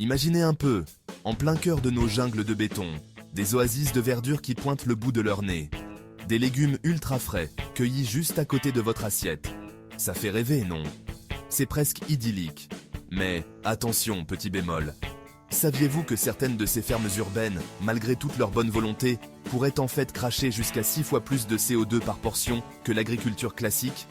Imaginez un peu, en plein cœur de nos jungles de béton, des oasis de verdure qui pointent le bout de leur nez. Des légumes ultra frais, cueillis juste à côté de votre assiette. Ça fait rêver, non? C'est presque idyllique. Mais attention, petit bémol. Saviez-vous que certaines de ces fermes urbaines, malgré toute leur bonne volonté, pourraient en fait cracher jusqu'à 6 fois plus de CO2 par portion que l'agriculture classique?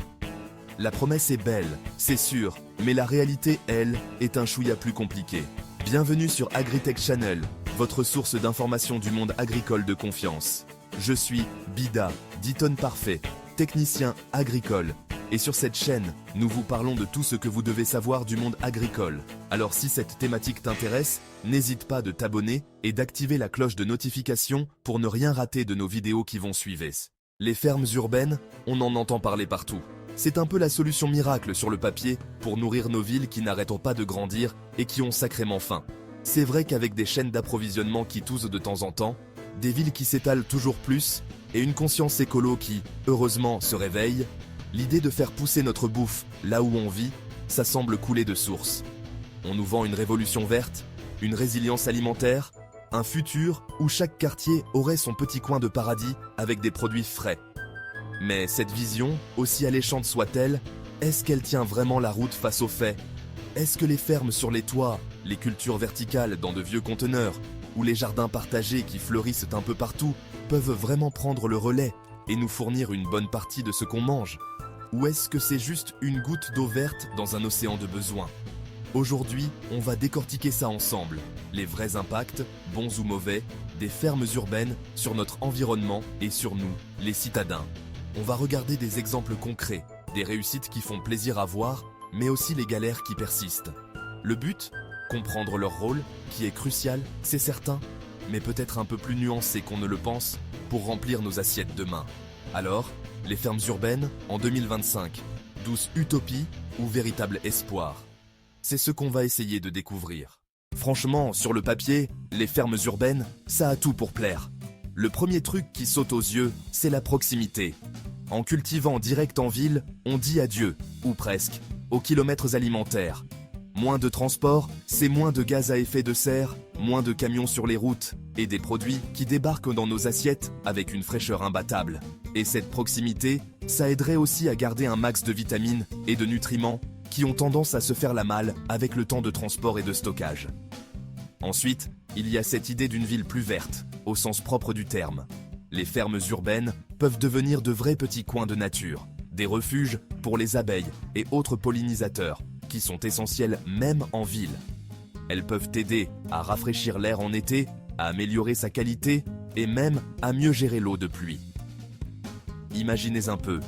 La promesse est belle, c'est sûr, mais la réalité, elle, est un chouïa plus compliquée. Bienvenue sur Agritech Channel, votre source d'information du monde agricole de confiance. Je suis Bida, Diton Parfait, technicien agricole. Et sur cette chaîne, nous vous parlons de tout ce que vous devez savoir du monde agricole. Alors si cette thématique t'intéresse, n'hésite pas de t'abonner et d'activer la cloche de notification pour ne rien rater de nos vidéos qui vont suivre. Les fermes urbaines, on en entend parler partout. C'est un peu la solution miracle sur le papier pour nourrir nos villes qui n'arrêtent pas de grandir et qui ont sacrément faim. C'est vrai qu'avec des chaînes d'approvisionnement qui tousent de temps en temps, des villes qui s'étalent toujours plus et une conscience écolo qui, heureusement, se réveille, l'idée de faire pousser notre bouffe là où on vit, ça semble couler de source. On nous vend une révolution verte, une résilience alimentaire, un futur où chaque quartier aurait son petit coin de paradis avec des produits frais. Mais cette vision, aussi alléchante soit-elle, est-ce qu'elle tient vraiment la route face aux faits? Est-ce que les fermes sur les toits, les cultures verticales dans de vieux conteneurs, ou les jardins partagés qui fleurissent un peu partout, peuvent vraiment prendre le relais et nous fournir une bonne partie de ce qu'on mange? Ou est-ce que c'est juste une goutte d'eau verte dans un océan de besoins? Aujourd'hui, on va décortiquer ça ensemble, les vrais impacts, bons ou mauvais, des fermes urbaines sur notre environnement et sur nous, les citadins. On va regarder des exemples concrets, des réussites qui font plaisir à voir, mais aussi les galères qui persistent. Le but? Comprendre leur rôle, qui est crucial, c'est certain, mais peut-être un peu plus nuancé qu'on ne le pense, pour remplir nos assiettes demain. Alors, les fermes urbaines, en 2025, douce utopie ou véritable espoir? C'est ce qu'on va essayer de découvrir. Franchement, sur le papier, les fermes urbaines, ça a tout pour plaire. Le premier truc qui saute aux yeux, c'est la proximité. En cultivant direct en ville, on dit adieu, ou presque, aux kilomètres alimentaires. Moins de transport, c'est moins de gaz à effet de serre, moins de camions sur les routes, et des produits qui débarquent dans nos assiettes avec une fraîcheur imbattable. Et cette proximité, ça aiderait aussi à garder un max de vitamines et de nutriments qui ont tendance à se faire la malle avec le temps de transport et de stockage. Ensuite, il y a cette idée d'une ville plus verte, au sens propre du terme. Les fermes urbaines peuvent devenir de vrais petits coins de nature, des refuges pour les abeilles et autres pollinisateurs, qui sont essentiels même en ville. Elles peuvent aider à rafraîchir l'air en été, à améliorer sa qualité et même à mieux gérer l'eau de pluie. Imaginez un peu,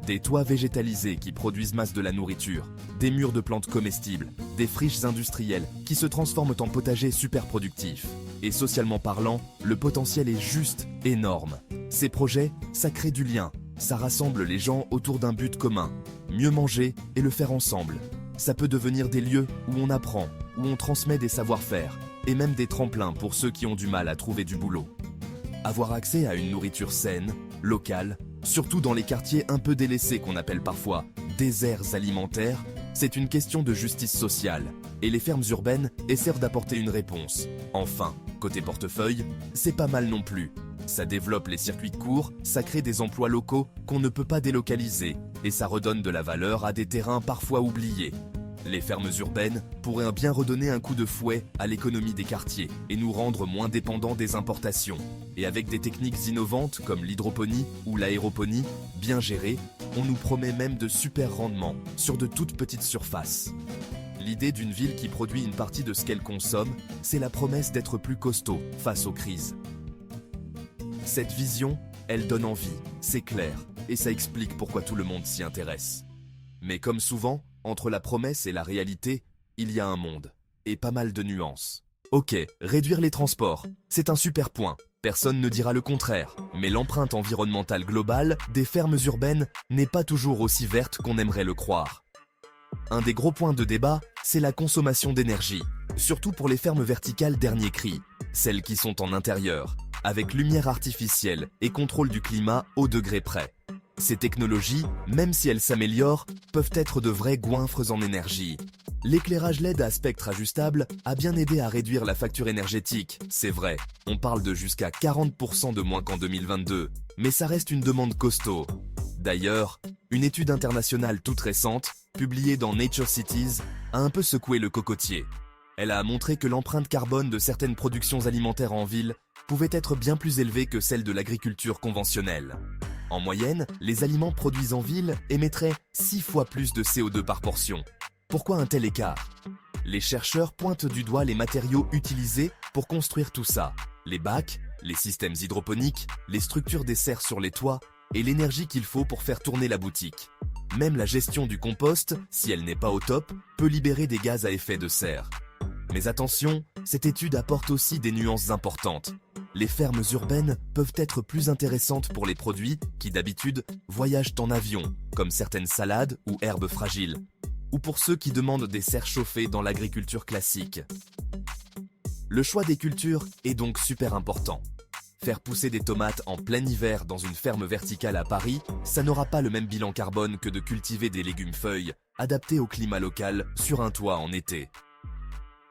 des toits végétalisés qui produisent masse de la nourriture, des murs de plantes comestibles, des friches industrielles qui se transforment en potagers super productifs. Et socialement parlant, le potentiel est juste énorme. Ces projets, ça crée du lien, ça rassemble les gens autour d'un but commun, mieux manger et le faire ensemble. Ça peut devenir des lieux où on apprend, où on transmet des savoir-faire, et même des tremplins pour ceux qui ont du mal à trouver du boulot. Avoir accès à une nourriture saine, locale, surtout dans les quartiers un peu délaissés qu'on appelle parfois déserts alimentaires, c'est une question de justice sociale, et les fermes urbaines essaient d'apporter une réponse. Enfin, côté portefeuille, c'est pas mal non plus. Ça développe les circuits courts, ça crée des emplois locaux qu'on ne peut pas délocaliser, et ça redonne de la valeur à des terrains parfois oubliés. Les fermes urbaines pourraient bien redonner un coup de fouet à l'économie des quartiers et nous rendre moins dépendants des importations. Et avec des techniques innovantes comme l'hydroponie ou l'aéroponie, bien gérées, on nous promet même de super rendements sur de toutes petites surfaces. L'idée d'une ville qui produit une partie de ce qu'elle consomme, c'est la promesse d'être plus costaud face aux crises. Cette vision, elle donne envie, c'est clair, et ça explique pourquoi tout le monde s'y intéresse. Mais comme souvent, entre la promesse et la réalité, il y a un monde, et pas mal de nuances. Ok, réduire les transports, c'est un super point, personne ne dira le contraire, mais l'empreinte environnementale globale des fermes urbaines n'est pas toujours aussi verte qu'on aimerait le croire. Un des gros points de débat, c'est la consommation d'énergie, surtout pour les fermes verticales dernier cri, celles qui sont en intérieur, avec lumière artificielle et contrôle du climat au degré près. Ces technologies, même si elles s'améliorent, peuvent être de vrais goinfres en énergie. L'éclairage LED à spectre ajustable a bien aidé à réduire la facture énergétique, c'est vrai. On parle de jusqu'à 40% de moins qu'en 2022, mais ça reste une demande costaud. D'ailleurs, une étude internationale toute récente, publiée dans Nature Cities, a un peu secoué le cocotier. Elle a montré que l'empreinte carbone de certaines productions alimentaires en ville pouvait être bien plus élevée que celle de l'agriculture conventionnelle. En moyenne, les aliments produits en ville émettraient 6 fois plus de CO2 par portion. Pourquoi un tel écart? Les chercheurs pointent du doigt les matériaux utilisés pour construire tout ça. Les bacs, les systèmes hydroponiques, les structures des serres sur les toits et l'énergie qu'il faut pour faire tourner la boutique. Même la gestion du compost, si elle n'est pas au top, peut libérer des gaz à effet de serre. Mais attention, cette étude apporte aussi des nuances importantes. Les fermes urbaines peuvent être plus intéressantes pour les produits qui d'habitude voyagent en avion, comme certaines salades ou herbes fragiles, ou pour ceux qui demandent des serres chauffées dans l'agriculture classique. Le choix des cultures est donc super important. Faire pousser des tomates en plein hiver dans une ferme verticale à Paris, ça n'aura pas le même bilan carbone que de cultiver des légumes-feuilles adaptés au climat local sur un toit en été.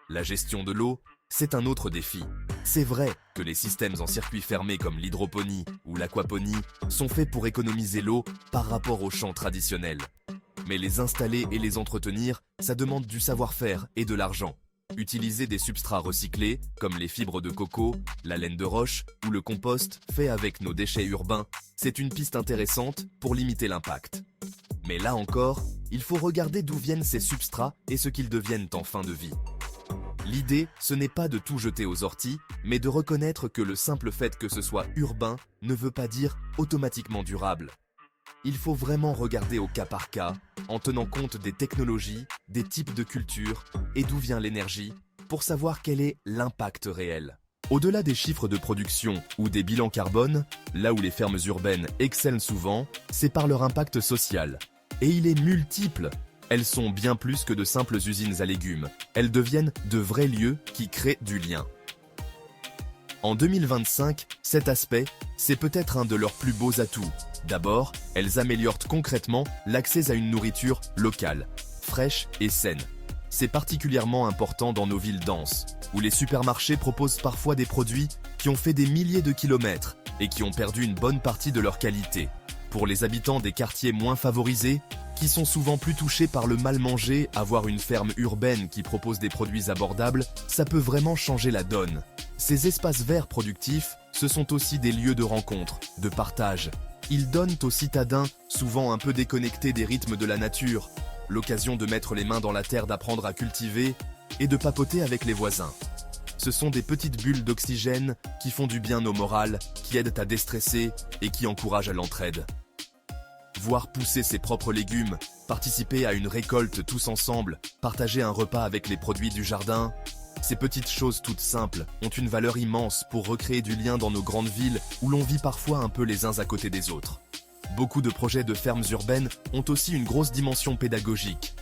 La gestion de l'eau, c'est un autre défi. C'est vrai que les systèmes en circuit fermé comme l'hydroponie ou l'aquaponie sont faits pour économiser l'eau par rapport aux champs traditionnels. Mais les installer et les entretenir, ça demande du savoir-faire et de l'argent. Utiliser des substrats recyclés, comme les fibres de coco, la laine de roche ou le compost fait avec nos déchets urbains, c'est une piste intéressante pour limiter l'impact. Mais là encore, il faut regarder d'où viennent ces substrats et ce qu'ils deviennent en fin de vie. L'idée, ce n'est pas de tout jeter aux orties, mais de reconnaître que le simple fait que ce soit urbain ne veut pas dire automatiquement durable. Il faut vraiment regarder au cas par cas, en tenant compte des technologies, des types de cultures et d'où vient l'énergie, pour savoir quel est l'impact réel. Au-delà des chiffres de production ou des bilans carbone, là où les fermes urbaines excellent souvent, c'est par leur impact social. Et il est multiple. Elles sont bien plus que de simples usines à légumes. Elles deviennent de vrais lieux qui créent du lien. En 2025, cet aspect, c'est peut-être un de leurs plus beaux atouts. D'abord, elles améliorent concrètement l'accès à une nourriture locale, fraîche et saine. C'est particulièrement important dans nos villes denses, où les supermarchés proposent parfois des produits qui ont fait des milliers de kilomètres et qui ont perdu une bonne partie de leur qualité. Pour les habitants des quartiers moins favorisés, qui sont souvent plus touchés par le mal manger, avoir une ferme urbaine qui propose des produits abordables, ça peut vraiment changer la donne. Ces espaces verts productifs, ce sont aussi des lieux de rencontre, de partage. Ils donnent aux citadins, souvent un peu déconnectés des rythmes de la nature, l'occasion de mettre les mains dans la terre, d'apprendre à cultiver et de papoter avec les voisins. Ce sont des petites bulles d'oxygène qui font du bien au moral, qui aident à déstresser et qui encouragent à l'entraide. Voir pousser ses propres légumes, participer à une récolte tous ensemble, partager un repas avec les produits du jardin, ces petites choses toutes simples ont une valeur immense pour recréer du lien dans nos grandes villes où l'on vit parfois un peu les uns à côté des autres. Beaucoup de projets de fermes urbaines ont aussi une grosse dimension pédagogique.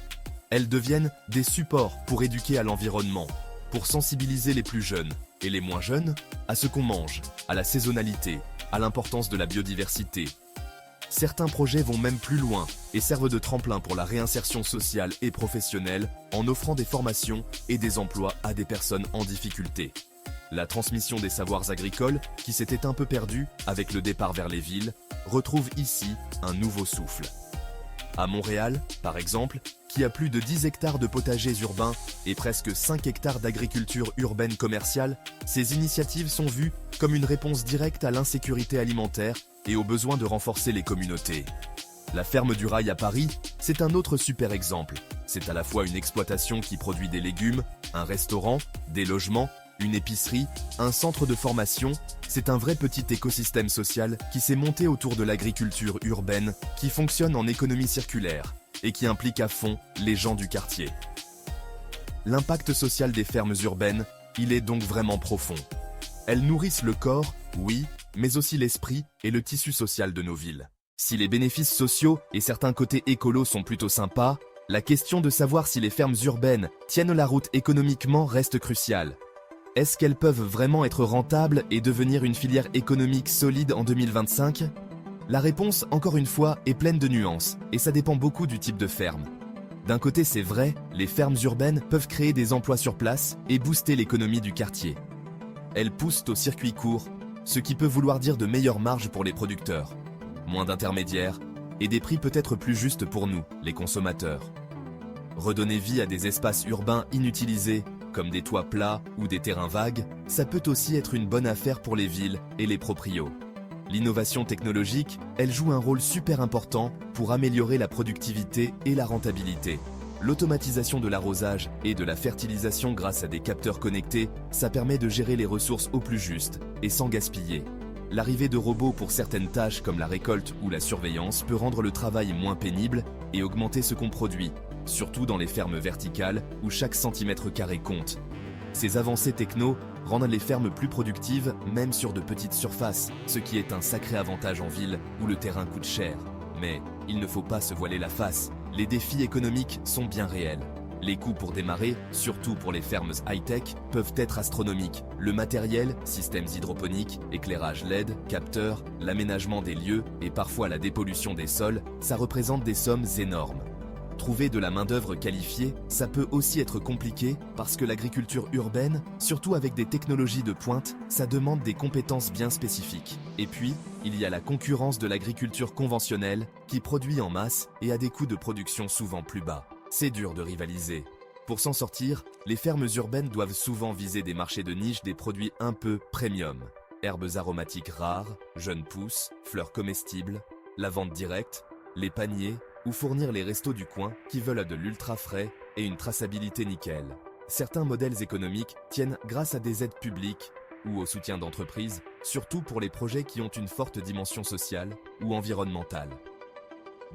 Elles deviennent des supports pour éduquer à l'environnement, pour sensibiliser les plus jeunes et les moins jeunes à ce qu'on mange, à la saisonnalité, à l'importance de la biodiversité. Certains projets vont même plus loin et servent de tremplin pour la réinsertion sociale et professionnelle en offrant des formations et des emplois à des personnes en difficulté. La transmission des savoirs agricoles, qui s'était un peu perdue avec le départ vers les villes, retrouve ici un nouveau souffle. À Montréal, par exemple, qui a plus de 10 hectares de potagers urbains et presque 5 hectares d'agriculture urbaine commerciale, ces initiatives sont vues comme une réponse directe à l'insécurité alimentaire et au besoin de renforcer les communautés. La ferme du Rail à Paris, c'est un autre super exemple. C'est à la fois une exploitation qui produit des légumes, un restaurant, des logements, une épicerie, un centre de formation. C'est un vrai petit écosystème social qui s'est monté autour de l'agriculture urbaine, qui fonctionne en économie circulaire et qui implique à fond les gens du quartier. L'impact social des fermes urbaines, il est donc vraiment profond. Elles nourrissent le corps, oui, mais aussi l'esprit et le tissu social de nos villes. Si les bénéfices sociaux et certains côtés écolos sont plutôt sympas, la question de savoir si les fermes urbaines tiennent la route économiquement reste cruciale. Est-ce qu'elles peuvent vraiment être rentables et devenir une filière économique solide en 2025 ? La réponse, encore une fois, est pleine de nuances et ça dépend beaucoup du type de ferme. D'un côté, c'est vrai, les fermes urbaines peuvent créer des emplois sur place et booster l'économie du quartier. Elles poussent au circuit court, ce qui peut vouloir dire de meilleures marges pour les producteurs, moins d'intermédiaires et des prix peut-être plus justes pour nous, les consommateurs. Redonner vie à des espaces urbains inutilisés, comme des toits plats ou des terrains vagues, ça peut aussi être une bonne affaire pour les villes et les proprios. L'innovation technologique, elle joue un rôle super important pour améliorer la productivité et la rentabilité. L'automatisation de l'arrosage et de la fertilisation grâce à des capteurs connectés, ça permet de gérer les ressources au plus juste et sans gaspiller. L'arrivée de robots pour certaines tâches comme la récolte ou la surveillance peut rendre le travail moins pénible et augmenter ce qu'on produit, surtout dans les fermes verticales où chaque centimètre carré compte. Ces avancées techno rendent les fermes plus productives même sur de petites surfaces, ce qui est un sacré avantage en ville où le terrain coûte cher. Mais il ne faut pas se voiler la face, les défis économiques sont bien réels. Les coûts pour démarrer, surtout pour les fermes high-tech, peuvent être astronomiques. Le matériel, systèmes hydroponiques, éclairage LED, capteurs, l'aménagement des lieux et parfois la dépollution des sols, ça représente des sommes énormes. Trouver de la main-d'œuvre qualifiée, ça peut aussi être compliqué parce que l'agriculture urbaine, surtout avec des technologies de pointe, ça demande des compétences bien spécifiques. Et puis, il y a la concurrence de l'agriculture conventionnelle qui produit en masse et a des coûts de production souvent plus bas. C'est dur de rivaliser. Pour s'en sortir, les fermes urbaines doivent souvent viser des marchés de niche des produits un peu premium. Herbes aromatiques rares, jeunes pousses, fleurs comestibles, la vente directe, les paniers, ou fournir les restos du coin qui veulent de l'ultra frais et une traçabilité nickel. Certains modèles économiques tiennent grâce à des aides publiques ou au soutien d'entreprises, surtout pour les projets qui ont une forte dimension sociale ou environnementale.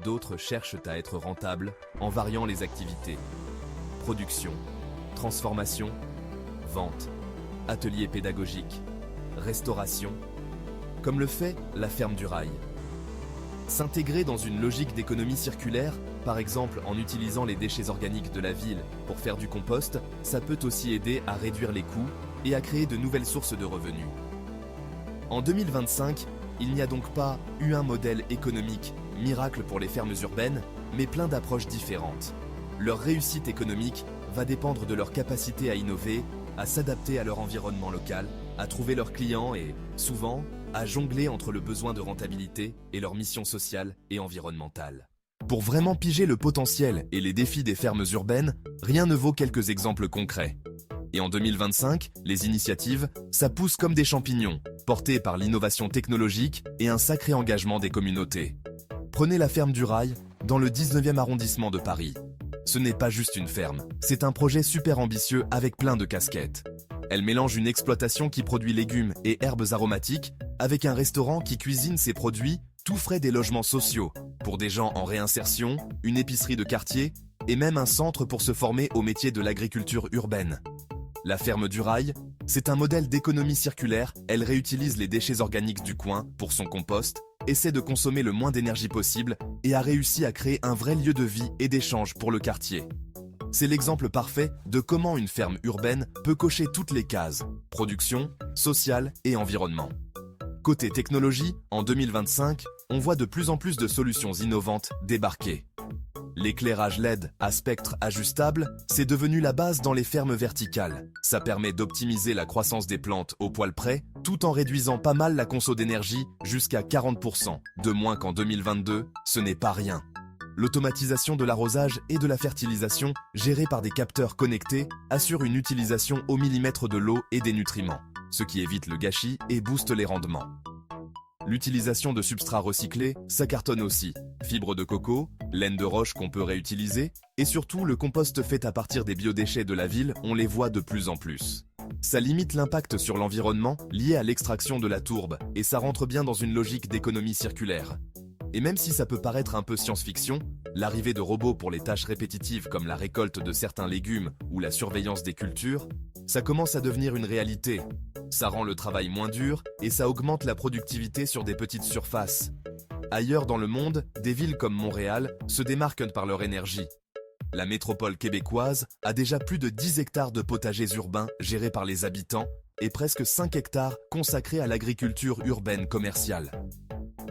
D'autres cherchent à être rentables en variant les activités. Production, transformation, vente, ateliers pédagogiques, restauration, comme le fait la ferme du Rail. S'intégrer dans une logique d'économie circulaire, par exemple en utilisant les déchets organiques de la ville pour faire du compost, ça peut aussi aider à réduire les coûts et à créer de nouvelles sources de revenus. En 2025, il n'y a donc pas eu un modèle économique miracle pour les fermes urbaines, mais plein d'approches différentes. Leur réussite économique va dépendre de leur capacité à innover, à s'adapter à leur environnement local, à trouver leurs clients et, souvent, à jongler entre le besoin de rentabilité et leur mission sociale et environnementale. Pour vraiment piger le potentiel et les défis des fermes urbaines, rien ne vaut quelques exemples concrets. Et en 2025, les initiatives, ça pousse comme des champignons, portées par l'innovation technologique et un sacré engagement des communautés. Prenez la ferme du Rail, dans le 19e arrondissement de Paris. Ce n'est pas juste une ferme, c'est un projet super ambitieux avec plein de casquettes. Elle mélange une exploitation qui produit légumes et herbes aromatiques avec un restaurant qui cuisine ses produits tout frais des logements sociaux pour des gens en réinsertion, une épicerie de quartier et même un centre pour se former au métier de l'agriculture urbaine. La ferme du Rail, c'est un modèle d'économie circulaire, elle réutilise les déchets organiques du coin pour son compost, essaie de consommer le moins d'énergie possible et a réussi à créer un vrai lieu de vie et d'échange pour le quartier. C'est l'exemple parfait de comment une ferme urbaine peut cocher toutes les cases, production, sociale et environnement. Côté technologie, en 2025, on voit de plus en plus de solutions innovantes débarquer. L'éclairage LED à spectre ajustable, c'est devenu la base dans les fermes verticales. Ça permet d'optimiser la croissance des plantes au poil près, tout en réduisant pas mal la conso d'énergie jusqu'à 40%. De moins qu'en 2022, ce n'est pas rien. L'automatisation de l'arrosage et de la fertilisation, gérée par des capteurs connectés, assure une utilisation au millimètre de l'eau et des nutriments, ce qui évite le gâchis et booste les rendements. L'utilisation de substrats recyclés, ça cartonne aussi. Fibres de coco, laine de roche qu'on peut réutiliser, et surtout le compost fait à partir des biodéchets de la ville, on les voit de plus en plus. Ça limite l'impact sur l'environnement lié à l'extraction de la tourbe, et ça rentre bien dans une logique d'économie circulaire. Et même si ça peut paraître un peu science-fiction, l'arrivée de robots pour les tâches répétitives comme la récolte de certains légumes ou la surveillance des cultures, ça commence à devenir une réalité. Ça rend le travail moins dur et ça augmente la productivité sur des petites surfaces. Ailleurs dans le monde, des villes comme Montréal se démarquent par leur énergie. La métropole québécoise a déjà plus de 10 hectares de potagers urbains gérés par les habitants et presque 5 hectares consacrés à l'agriculture urbaine commerciale.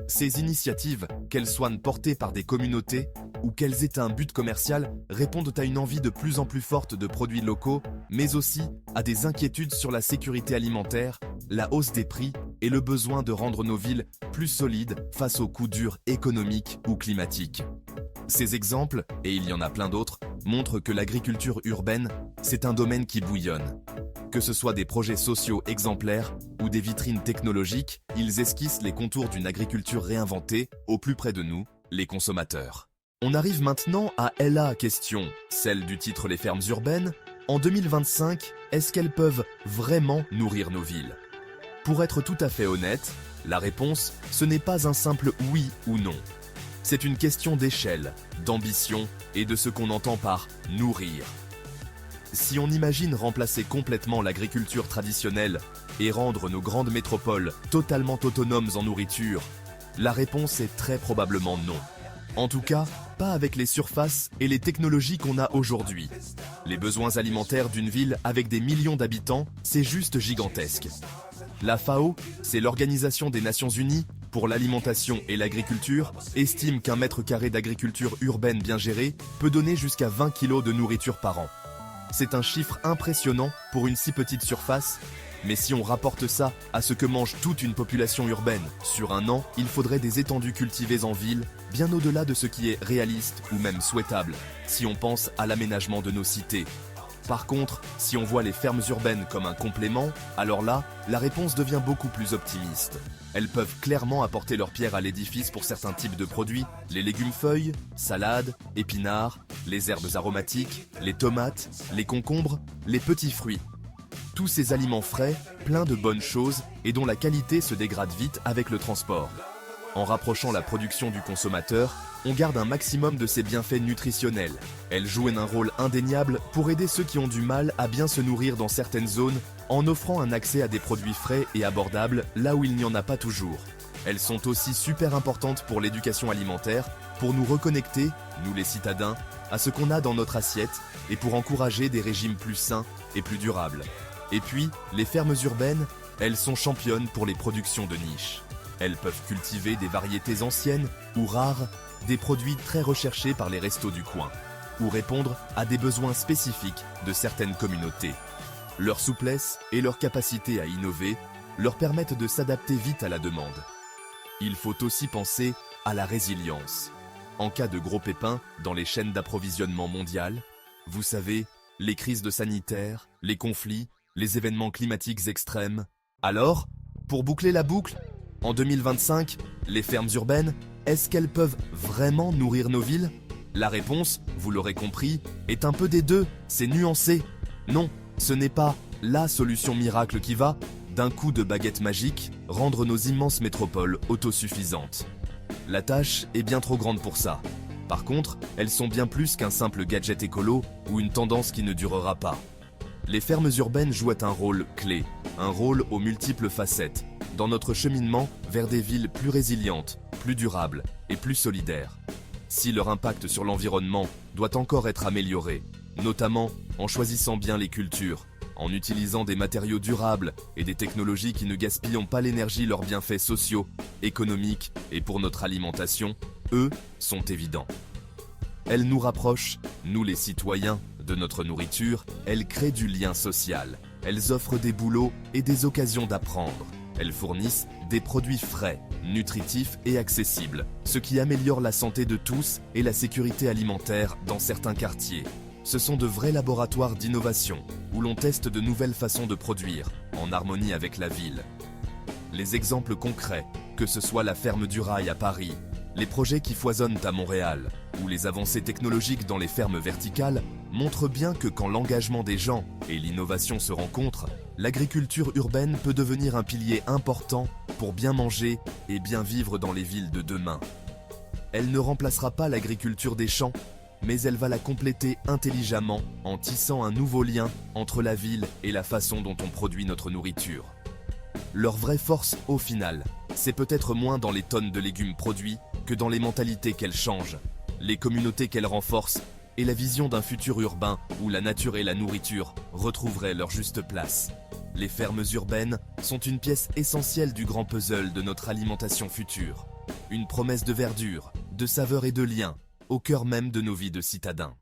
Ces initiatives, qu'elles soient portées par des communautés ou qu'elles aient un but commercial, répondent à une envie de plus en plus forte de produits locaux, mais aussi à des inquiétudes sur la sécurité alimentaire, la hausse des prix et le besoin de rendre nos villes plus solides face aux coups durs économiques ou climatiques. Ces exemples, et il y en a plein d'autres, montrent que l'agriculture urbaine, c'est un domaine qui bouillonne. Que ce soit des projets sociaux exemplaires ou des vitrines technologiques, ils esquissent les contours d'une agriculture réinventée au plus près de nous, les consommateurs. On arrive maintenant à la question, celle du titre Les fermes urbaines. En 2025, est-ce qu'elles peuvent vraiment nourrir nos villes? Pour être tout à fait honnête, la réponse, ce n'est pas un simple oui ou non. C'est une question d'échelle, d'ambition et de ce qu'on entend par nourrir. Si on imagine remplacer complètement l'agriculture traditionnelle et rendre nos grandes métropoles totalement autonomes en nourriture, la réponse est très probablement non. En tout cas, pas avec les surfaces et les technologies qu'on a aujourd'hui. Les besoins alimentaires d'une ville avec des millions d'habitants, c'est juste gigantesque. La FAO, c'est l'Organisation des Nations Unies pour l'alimentation et l'agriculture, estime qu'un mètre carré d'agriculture urbaine bien gérée peut donner jusqu'à 20 kg de nourriture par an. C'est un chiffre impressionnant pour une si petite surface, mais si on rapporte ça à ce que mange toute une population urbaine sur un an, il faudrait des étendues cultivées en ville, bien au-delà de ce qui est réaliste ou même souhaitable, si on pense à l'aménagement de nos cités. Par contre, si on voit les fermes urbaines comme un complément, alors là, la réponse devient beaucoup plus optimiste. Elles peuvent clairement apporter leur pierre à l'édifice pour certains types de produits, les légumes-feuilles, salades, épinards, les herbes aromatiques, les tomates, les concombres, les petits fruits. Tous ces aliments frais, pleins de bonnes choses et dont la qualité se dégrade vite avec le transport. En rapprochant la production du consommateur, on garde un maximum de ses bienfaits nutritionnels. Elles jouent un rôle indéniable pour aider ceux qui ont du mal à bien se nourrir dans certaines zones en offrant un accès à des produits frais et abordables là où il n'y en a pas toujours. Elles sont aussi super importantes pour l'éducation alimentaire, pour nous reconnecter, nous les citadins, à ce qu'on a dans notre assiette et pour encourager des régimes plus sains et plus durables. Et puis, les fermes urbaines, elles sont championnes pour les productions de niche. Elles peuvent cultiver des variétés anciennes ou rares, des produits très recherchés par les restos du coin, ou répondre à des besoins spécifiques de certaines communautés. Leur souplesse et leur capacité à innover leur permettent de s'adapter vite à la demande. Il faut aussi penser à la résilience. En cas de gros pépins dans les chaînes d'approvisionnement mondiales, vous savez, les crises de sanitaire, les conflits, les événements climatiques extrêmes. Alors, pour boucler la boucle, en 2025, les fermes urbaines, est-ce qu'elles peuvent vraiment nourrir nos villes? La réponse, vous l'aurez compris, est un peu des deux, c'est nuancé. Non, ce n'est pas la solution miracle qui va, d'un coup de baguette magique, rendre nos immenses métropoles autosuffisantes. La tâche est bien trop grande pour ça. Par contre, elles sont bien plus qu'un simple gadget écolo ou une tendance qui ne durera pas. Les fermes urbaines jouent un rôle clé, un rôle aux multiples facettes, dans notre cheminement vers des villes plus résilientes, plus durables et plus solidaires. Si leur impact sur l'environnement doit encore être amélioré, notamment en choisissant bien les cultures, en utilisant des matériaux durables et des technologies qui ne gaspillent pas l'énergie, leurs bienfaits sociaux, économiques et pour notre alimentation, eux, sont évidents. Elles nous rapprochent, nous les citoyens, de notre nourriture, elles créent du lien social, elles offrent des boulots et des occasions d'apprendre. Elles fournissent des produits frais, nutritifs et accessibles, ce qui améliore la santé de tous et la sécurité alimentaire dans certains quartiers. Ce sont de vrais laboratoires d'innovation, où l'on teste de nouvelles façons de produire, en harmonie avec la ville. Les exemples concrets, que ce soit la ferme du Rail à Paris, les projets qui foisonnent à Montréal, ou les avancées technologiques dans les fermes verticales, montrent bien que quand l'engagement des gens et l'innovation se rencontrent, l'agriculture urbaine peut devenir un pilier important pour bien manger et bien vivre dans les villes de demain. Elle ne remplacera pas l'agriculture des champs, mais elle va la compléter intelligemment en tissant un nouveau lien entre la ville et la façon dont on produit notre nourriture. Leur vraie force, au final, c'est peut-être moins dans les tonnes de légumes produits que dans les mentalités qu'elles changent, les communautés qu'elles renforcent et la vision d'un futur urbain où la nature et la nourriture retrouveraient leur juste place. Les fermes urbaines sont une pièce essentielle du grand puzzle de notre alimentation future. Une promesse de verdure, de saveur et de lien, au cœur même de nos vies de citadins.